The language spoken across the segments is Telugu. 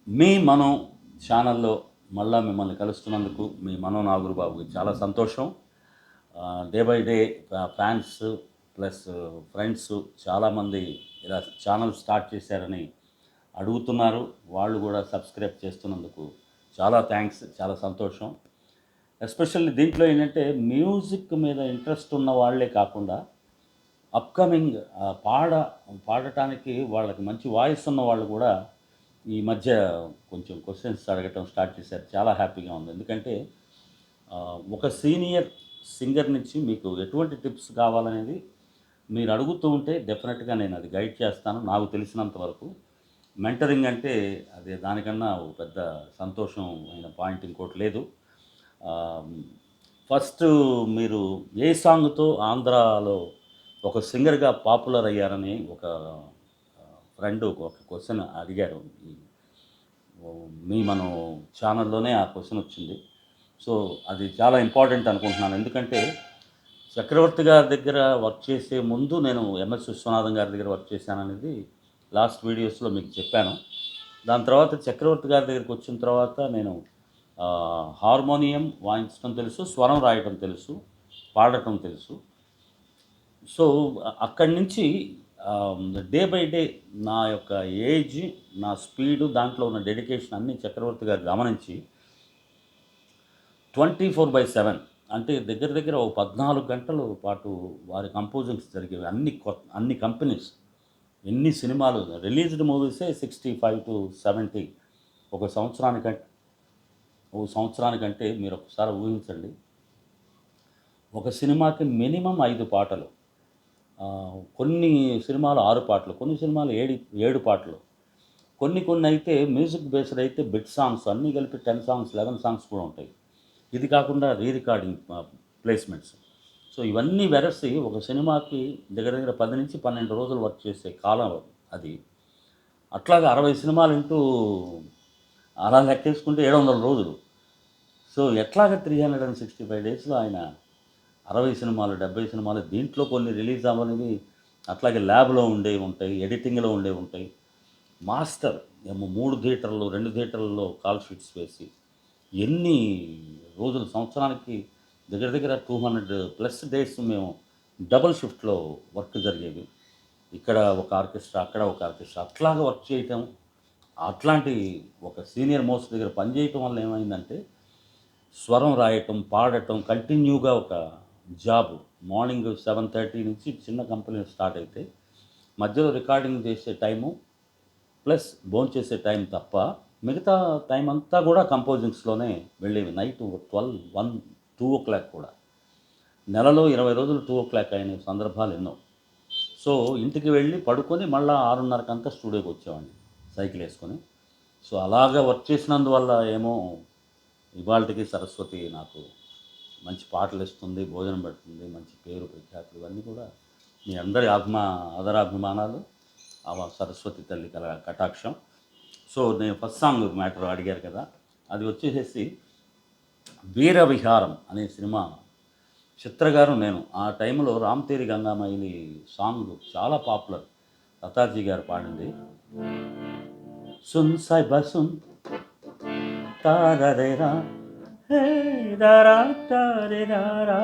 మీ మనం ఛానల్లో మళ్ళా మిమ్మల్ని కలుస్తున్నందుకు మీ మనో నాగూర్ బాబుకి చాలా సంతోషం. Day by day fans plus friends చాలామంది ఇలా ఛానల్ స్టార్ట్ చేశారని అడుగుతున్నారు. వాళ్ళు కూడా సబ్స్క్రైబ్ చేస్తున్నందుకు చాలా థ్యాంక్స్, చాలా సంతోషం. ఎస్పెషల్లీ దీంట్లో ఏంటంటే మ్యూజిక్ మీద ఇంట్రెస్ట్ ఉన్న వాళ్ళే కాకుండా అప్కమింగ్ పాడటానికి వాళ్ళకి మంచి వాయిస్ ఉన్న వాళ్ళు కూడా ఈ మధ్య కొంచెం క్వశ్చన్స్ అడగటం స్టార్ట్ చేశారు. చాలా హ్యాపీగా ఉంది. ఎందుకంటే ఒక సీనియర్ సింగర్ నుంచి మీకు ఎటువంటి టిప్స్ కావాలనేది మీరు అడుగుతూ ఉంటే డెఫినెట్గా నేను అది గైడ్ చేస్తాను నాకు తెలిసినంత వరకు. మెంటరింగ్ అంటే అది దానికన్నా ఒక పెద్ద సంతోషం అయిన పాయింట్ ఇంకోటి లేదు. ఫస్ట్ మీరు ఏ సాంగ్తో ఆంధ్రాలో ఒక సింగర్గా పాపులర్ అయ్యారని ఒక ఫ్రెండ్ ఒక క్వశ్చన్ అడిగారు. మీ మనం ఛానల్లోనే ఆ క్వశ్చన్ వచ్చింది. సో అది చాలా ఇంపార్టెంట్ అనుకుంటున్నాను. ఎందుకంటే చక్రవర్తి గారి దగ్గర వర్క్ చేసే ముందు నేను ఎంఎస్ విశ్వనాథం గారి దగ్గర వర్క్ చేశాననేది లాస్ట్ వీడియోస్లో మీకు చెప్పాను. దాని తర్వాత చక్రవర్తి గారి దగ్గరికి వచ్చిన తర్వాత నేను హార్మోనియం వాయించడం తెలుసు, స్వరం రాయటం తెలుసు, పాడటం తెలుసు. సో అక్కడి నుంచి డే బై డే నా యొక్క ఏజ్, నా స్పీడు, దాంట్లో ఉన్న డెడికేషన్ అన్నీ చక్రవర్తి గారు గమనించి 24/7 అంటే దగ్గర దగ్గర ఒక 14 గంటల పాటు వారి కంపోజింగ్స్ జరిగేవి. అన్ని కంపెనీస్, ఎన్ని సినిమాలు రిలీజ్డ్ మూవీసే 65-70 ఒక సంవత్సరానికంటే. మీరు ఒకసారి ఊహించండి. ఒక సినిమాకి మినిమం 5 పాటలు, కొన్ని సినిమాలు 6 పాటలు, కొన్ని సినిమాలు 7 పాటలు, కొన్ని అయితే మ్యూజిక్ బేస్డ్ అయితే బిట్ సాంగ్స్ అన్నీ కలిపి 10 సాంగ్స్ 11 సాంగ్స్ కూడా ఉంటాయి. ఇది కాకుండా రికార్డింగ్ ప్లేస్మెంట్స్. సో ఇవన్నీ వెరసి ఒక సినిమాకి దగ్గర దగ్గర 10 నుంచి 12 రోజులు వర్క్ చేసే కాలం అది. అట్లాగా 60 సినిమాలు ఇంటూ అలా లెక్కేసుకుంటే 700 రోజులు. సో ఎట్లాగా 365 డేస్లో ఆయన 60 సినిమాలు 70 సినిమాలు, దీంట్లో కొన్ని రిలీజ్ అవ్వనివి అట్లాగే ల్యాబ్లో ఉండేవి ఉంటాయి, ఎడిటింగ్లో ఉండేవి ఉంటాయి. మాస్టర్ ఏమో 3 థియేటర్లు 2 థియేటర్లలో కాల్ షీట్స్ వేసి ఎన్ని రోజులు, సంవత్సరానికి దగ్గర దగ్గర 200+ డేస్ మేము డబుల్ షిఫ్ట్లో వర్క్ జరిగేవి. ఇక్కడ ఒక ఆర్కెస్ట్రా, అక్కడ ఒక ఆర్కెస్ట్రా, అట్లాగా వర్క్ చేయటం. అట్లాంటి ఒక సీనియర్ మోస్ట్ దగ్గర పనిచేయటం వల్ల ఏమైందంటే స్వరం రాయటం, పాడటం కంటిన్యూగా ఒక జాబ్. మార్నింగ్ 7:30 నుంచి చిన్న కంపెనీ స్టార్ట్ అయితే మధ్యలో రికార్డింగ్ చేసే టైము ప్లస్ భోంచేసే టైం తప్ప మిగతా టైం అంతా కూడా కంపోజింగ్స్లోనే వెళ్ళేవి. నైట్ 12, 1, 2 కూడా. నెలలో 20 రోజులు 2 అయిన సందర్భాలు ఎన్నో. సో ఇంటికి వెళ్ళి పడుకొని మళ్ళీ 6:30కంతా స్టూడియోకి వచ్చేవాడిని సైకిల్ వేసుకొని. సో అలాగా వర్క్ చేసినందువల్ల ఏమో ఇవాళకి సరస్వతి నాకు మంచి పాటలు ఇస్తుంది, భోజనం పెడుతుంది, మంచి పేరు ప్రఖ్యాతులు ఇవన్నీ కూడా మీ అందరి ఆదరాభిమానాలు, ఆ సరస్వతి తల్లి కటాక్షం. సో నేను ఫస్ట్ సాంగ్ మ్యాటర్ అడిగారు కదా, అది వచ్చేసేసి వీర విహారం అనే సినిమా. చిత్ర గారు నేను ఆ టైంలో రామ్తేరి గంగామైలి సాంగ్ చాలా పాపులర్, లతాజీ గారు పాడింది. సున్ సాయి బసున్ తారరేరా హే దారా తారేరారా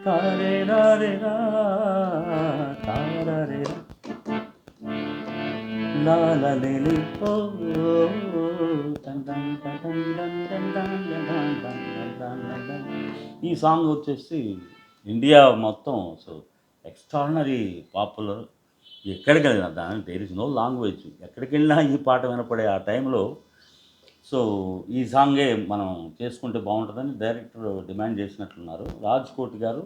తారేరారేరా తారరేరా లాలలేలి ఓ ఈ సాంగ్ వచ్చేసి ఇండియా మొత్తం సో ఎక్స్ట్రాడినరీ పాపులర్. ఎక్కడికి వెళ్ళినా దాని దేర్ ఇస్ నో లాంగ్వేజ్, ఎక్కడికి వెళ్ళినా ఈ పాట వినపడే ఆ టైంలో. సో ఈ సాంగే మనం చేసుకుంటే బాగుంటుందని డైరెక్టర్ డిమాండ్ చేసినట్లున్నారు రాజ్ కోటి గారు.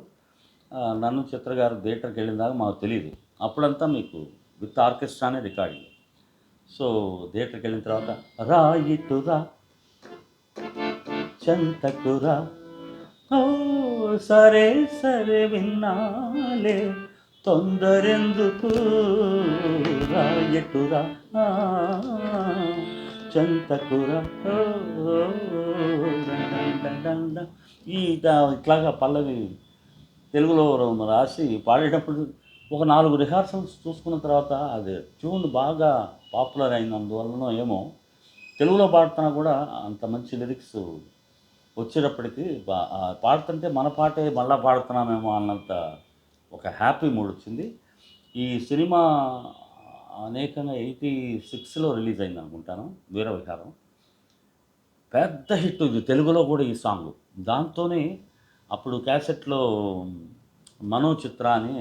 నన్ను చిత్ర గారు థియేటర్కి వెళ్ళిన దాకా మాకు తెలియదు. అప్పుడంతా మీకు విత్ ఆర్కెస్ట్రానే రికార్డింగ్. సో థియేటర్కి వెళ్ళిన తర్వాత రాయితురా చెంతకురా ఓ సరే సరే విన్నాలే తొందరెందుకు రాయటురా చెంతకురా ఇట్లాగా పల్లవి తెలుగులో రాసి పాడేటప్పుడు ఒక 4 రిహార్సల్స్ చూసుకున్న తర్వాత అది ట్యూన్ బాగా పాపులర్ అయినందువలన ఏమో తెలుగులో పాడుతున్నా కూడా అంత మంచి లిరిక్స్ వచ్చేటప్పటికి పాడుతుంటే మన పాటే మళ్ళా పాడుతున్నామేమో అన్నంత ఒక హ్యాపీ మూడ్ వచ్చింది. ఈ సినిమా అనేకంగా 86లో రిలీజ్ అయింది అనుకుంటాను, వీర విహారం. పెద్ద హిట్ ఇది తెలుగులో కూడా ఈ సాంగు. దాంతోనే అప్పుడు క్యాసెట్‌లో 'మనో చిత్ర' అని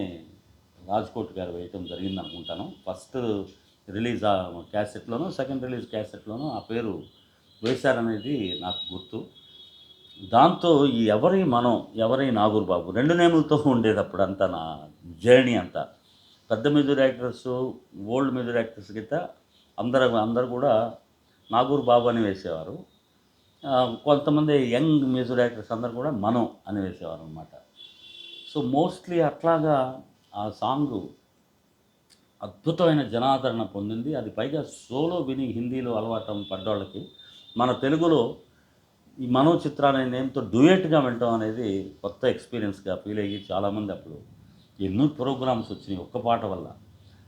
రాజ్‌కోట్ గారు వేయటం జరిగిందనుకుంటాను. ఫస్ట్ రిలీజ్ క్యాసెట్‌లోనో, సెకండ్ రిలీజ్ క్యాసెట్‌లోనో ఆ పేరు వేశారనేది నాకు గుర్తు. దాంతో ఈ 'ఎవరి మనం ఎవరి నాగూర్ బాబు' 2 నేములతో ఉండేదప్పుడంతా నా జర్నీ అంతా. పెద్ద music directors, old music directors గిట్ట అందరూ కూడా నాగూర్ బాబు అని వేసేవారు. కొంతమంది యంగ్ మ్యూజిక్ డైరెక్టర్స్ అందరూ కూడా మనం అని వేసేవారు అనమాట. సో మోస్ట్లీ అట్లాగా ఆ సాంగు అద్భుతమైన జనాదరణ పొందింది. అది పైగా సోలో విని హిందీలో అలవాటు పడ్డోళ్ళకి మన తెలుగులో ఈ 'మనో చిత్ర' అనే నేమ్‌తో డ్యూయెట్‌గా వినటం అనేది కొత్త ఎక్స్‌పీరియన్స్‌గా ఫీల్ అయ్యి చాలామంది అప్పుడు ఎన్నో ప్రోగ్రామ్స్ వచ్చినాయి ఒక్క పాట వల్ల.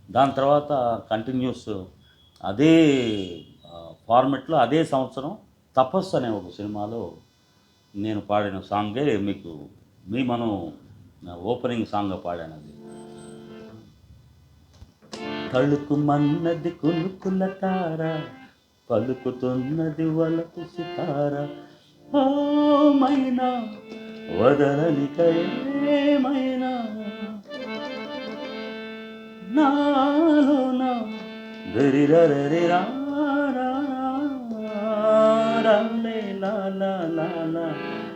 దాని తర్వాత కంటిన్యూస్ అదే ఫార్మెట్‌లో అదే సంవత్సరం 'తపస్సు' అనే ఒక సినిమాలో నేను పాడిన సాంగే మీకు మనం ఓపెనింగ్ సాంగ్‌గా పాడానది. తళుకుమన్నది కులుకుల తార, పలుకుతున్నది వలపు సితార, ఓ మైనా వదలనిక ఏమైనా నాలోన దరిరరరిరా రాలే లాలా లాలా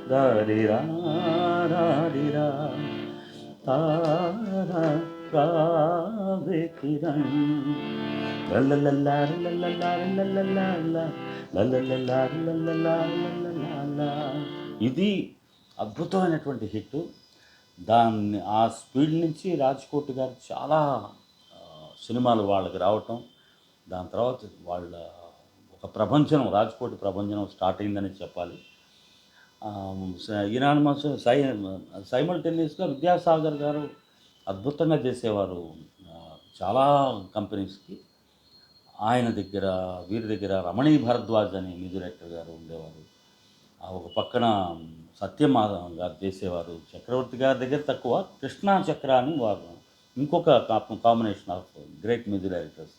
దారిరా రారిరా తారా రావే కిరణ్ లల్లలల్లారి లల్లల్లారి లల్లల్లాలా లల్లలల్లారి లల్లల్లాలా. ఇది అద్భుతమైనటువంటి హిట్టు. దాన్ని ఆ స్పీడ్ నుంచి రాజ్‌కోట్ గారు చాలా సినిమాలు వాళ్ళకి రావటం, దాని తర్వాత వాళ్ళ ఒక ప్రభంజనం, రాజ్‌కోట్ ప్రభంజనం స్టార్ట్ అయిందని చెప్పాలి. యునానిమస్ సైమల్టేనియస్‌గా విద్యాసాగర్ గారు అద్భుతంగా చేసేవారు చాలా కంపెనీస్‌కి. ఆయన దగ్గర వీరి దగ్గర రమణీ భరద్వాజ్ అని మ్యూజిక్ డైరెక్టర్ గారు ఉండేవారు. ఒక పక్కన సత్యమాధవన్ గారు చేసేవారు. చక్రవర్తి గారి దగ్గర తక్కువ, కృష్ణా చక్ర అని వారు ఇంకొక combination of great music directors.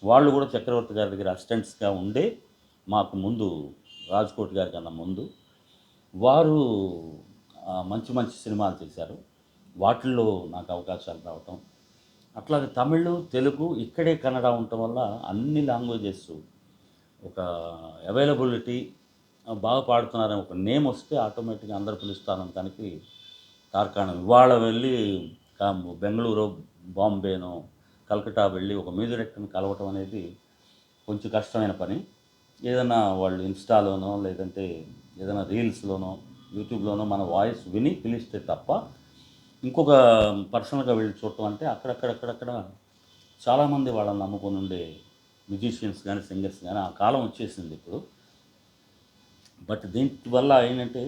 వాళ్ళు కూడా చక్రవర్తి గారి దగ్గర అసిస్టెంట్స్‌గా ఉండే మాకు ముందు, రాజ్‌కోట్ గారి కన్నా ముందు వారు మంచి మంచి సినిమాలు చేశారు. వాటిల్లో నాకు అవకాశాలు రావటం, అట్లాగే తమిళ్, తెలుగు, ఇక్కడే కన్నడ ఉండటం వల్ల అన్ని లాంగ్వేజెస్ ఒక అవైలబిలిటీ, బాగా పాడుతున్నారని ఒక నేమ్ వస్తే ఆటోమేటిక్గా అందరూ పిలుస్తారని దానికి తార్కాణం. ఇవాళ వెళ్ళి బెంగళూరు, బాంబేనో, కలకట్టా వెళ్ళి ఒక మ్యూజిక్ డైరెక్టర్ని కలవటం అనేది కొంచెం కష్టమైన పని. ఏదైనా వాళ్ళు ఇన్స్టాలోనో లేదంటే ఏదైనా రీల్స్లోనో యూట్యూబ్లోనో మన వాయిస్ విని పిలిస్తే తప్ప ఇంకొక పర్సనల్గా వెళ్ళి చూడటం అంటే అక్కడక్కడ చాలామంది వాళ్ళని నమ్ముకొని ఉండే మ్యూజిషియన్స్ కానీ సింగర్స్ కానీ ఆ కాలం వచ్చేసింది ఇప్పుడు. బట్ దీనివల్ల ఏంటంటే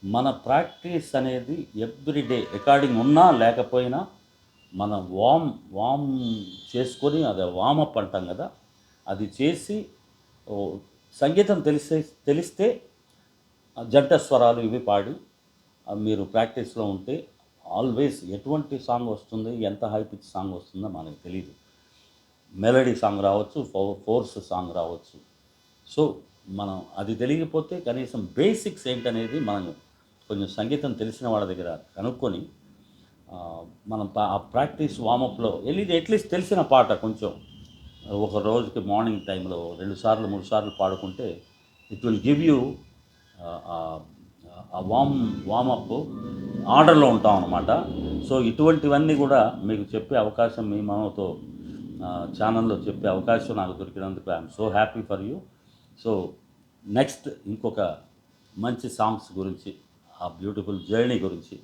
మన ప్రాక్టీస్ అనేది ఎవ్రీడే రికార్డింగ్ ఉన్నా లేకపోయినా మన వామ్ చేసుకొని, అది వామప్ అంటాం కదా, అది చేసి సంగీతం తెలిస్తే జంట స్వరాలు ఇవి పాడి మీరు ప్రాక్టీస్లో ఉంటే ఆల్వేస్ ఎటువంటి సాంగ్ వస్తుంది, ఎంత హై పిచ్ సాంగ్ వస్తుందో మనకు తెలియదు. మెలడీ సాంగ్ రావచ్చు, ఫోర్స్ సాంగ్ రావచ్చు. సో మనం అది తెలియకపోతే కనీసం బేసిక్స్ ఏంటనేది మనం కొంచెం సంగీతం తెలిసిన వాళ్ళ దగ్గర కనుక్కొని మనం ఆ ప్రాక్టీస్ వామప్లో అట్లీస్ట్ తెలిసిన పాట కొంచెం ఒక రోజుకి మార్నింగ్ టైంలో 2 సార్లు 3 సార్లు పాడుకుంటే ఇట్ విల్ గివ్ యూ ఆ వామప్ ఆర్డర్లో ఉంటాం అన్నమాట. సో ఇటువంటివన్నీ కూడా మీకు చెప్పే అవకాశం మీ మనతో ఛానల్లో చెప్పే అవకాశం నాకు దొరికినందుకు I'm so happy for you. So next ఇంకొక మంచి సాంగ్స్ గురించి, ఆ బ్యూటిఫుల్ జర్నీ గురించి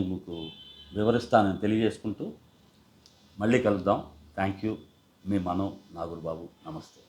మీకు వివరిస్తానని తెలియజేసుకుంటూ మళ్ళీ కలుద్దాం. Thank you. మీ మనో నాగూర్ బాబు. నమస్తే.